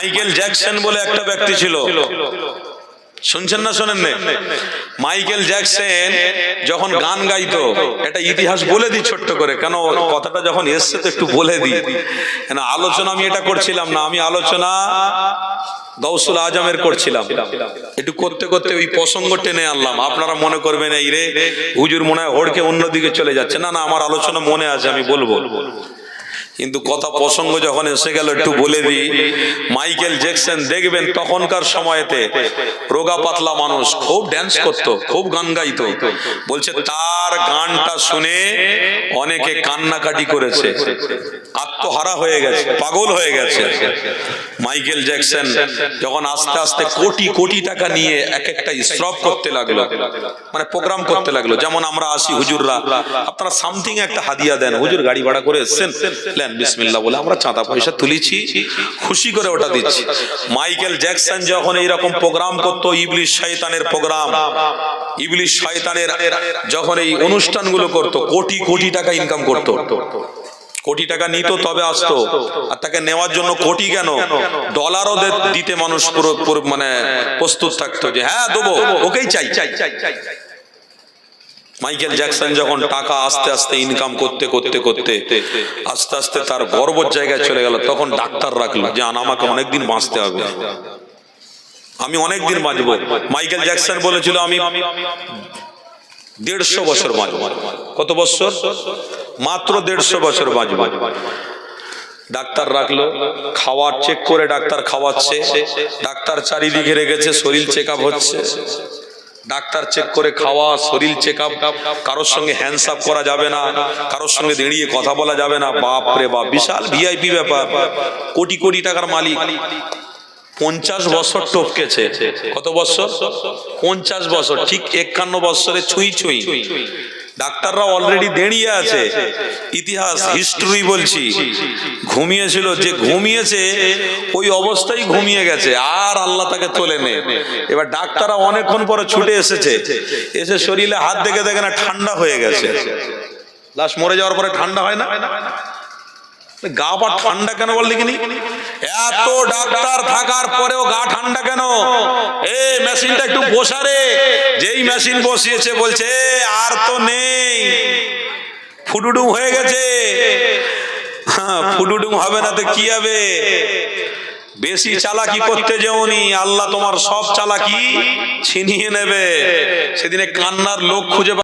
Michael Jackson বলে একটা ব্যক্তি ছিল, শুনছেন না শোনেন না? মাইকেল জ্যাকসন যখন গান গাইতো, এটা ইতিহাস বলে দিই ছোট্ট করে, কেন কথাটা যখন এসছে তো একটু বলে দিই। কেন আলোচনা আমি এটা করছিলাম না, আমি আলোচনা গৌসুল আজমের করছিলাম। একটু করতে করতে ওই প্রসঙ্গ টেনে আনলাম। আপনারা মনে করবেন এই রে হুজুর মনে হয় হড়কে অন্যদিকে চলে যাচ্ছে। না না, আমার আলোচনা মনে আছে, আমি বলবো। কিন্তু কথা প্রসঙ্গ যখন এসে গেল একটু বলে দিই। মাইকেল জ্যাকসন দেখবেন তখনকার সময়তে রোগা পাতলা মানুষ, খুব ড্যান্স করতো, খুব গান গাইতো। বলছে তার গানটা শুনে অনেকে কান্নাকাটি করেছে, আত্মহারা হয়ে গেছে, পাগল হয়ে গেছে। মাইকেল জ্যাকসন যখন আস্তে আস্তে কোটি কোটি টাকা নিয়ে এক একটা স্ট্রপ করতে লাগলো, মানে প্রোগ্রাম করতে লাগলো। যেমন আমরা আসি হুজুররা, আপনারা সামথিং একটা হাদিয়া দেন, হুজুর গাড়ি ভাড়া করে এসছেন, লেন বিসমিল্লাহ বলে আমরা চাঁদা পয়সা তুলেছি, খুশি করে ওটা দিচ্ছি। মাইকেল জ্যাকসন যখন এইরকম প্রোগ্রাম করতো, ইবলিশ শয়তানের প্রোগ্রাম, ইবলিশ শয়তানের যখন এই অনুষ্ঠানগুলো করতো, কোটি কোটি টাকা ইনকাম করতো। কোটি টাকা নিত তবে আসতো, আর তাকে নেওয়ার জন্য কোটি কেন, ডলারও দিতে মানুষ পুরো মানে প্রস্তুত থাকতো যে হ্যাঁ দেবো, ওকেই চাই। মাইকেল জ্যাকসন যখন টাকা আস্তে আস্তে ইনকাম করতে করতে করতে আস্তে আস্তে তার গর্বের জায়গায় চলে গেল, তখন ডাক্তার রাখলো যে আমাকে অনেকদিন বাঁচতে হবে, আমি অনেকদিন বাঁচবো। মাইকেল জ্যাকসন বলেছিল আমি 150 বছর বাঁচবো। কত বছর? মাত্র 150 বছর বাঁচবো। ডাক্তার রাখলো, খাওয়ার চেক করে ডাক্তার খাওয়াচ্ছে, ডাক্তার চারিদিকে রেখেছে, শরীর চেক আপ হচ্ছে, ডাক্তার চেক করে খাওয়া, শরীর চেক আপ, কারোর সঙ্গে হ্যান্ডস আপ করা যাবে না, কারোর সঙ্গে দাঁড়িয়ে কথা বলা যাবে না। বাপ রে বাপ, বিশাল ভিআইপি ব্যাপার। কোটি কোটি টাকার মালিক 50 বছর টপকেছে। কত বছর? 50 বছর, ঠিক 51 বছরে ছুঁই ছুঁই। ডাক্তাররা অলরেডি দাঁড়িয়ে আছে। ইতিহাস হিস্ট্রি বলছি, ঘুমিয়েছিল, যে ঘুমিয়েছে ওই অবস্থায় ঘুমিয়ে গেছে, আর আল্লাহ তাকে তোলে নে। এবার ডাক্তাররা অনেকক্ষণ পরে ছুটে এসেছে, এসে শরীরে হাত দেখে দেখে না ঠান্ডা হয়ে গেছে। লাশ মরে যাওয়ার পরে ঠান্ডা হয় না? গা পা ঠান্ডা কেন বল দেখিনি? এত ডাক্তার থাকার পরেও গা ঠান্ডা কেন? এই মেশিনটা একটু বসারে। যেই মেশিন বসিয়েছে বলছে আর তো নেই, ফুডুডুম হয়ে গেছে। ফুডুডুম হবে না তো কি হবে? বেশি চালাকি করতে যেওনি, আল্লাহ তোমার সব চালাকি ছিনিয়ে নেবে। সেদিনে কান্নার লোক খুঁজে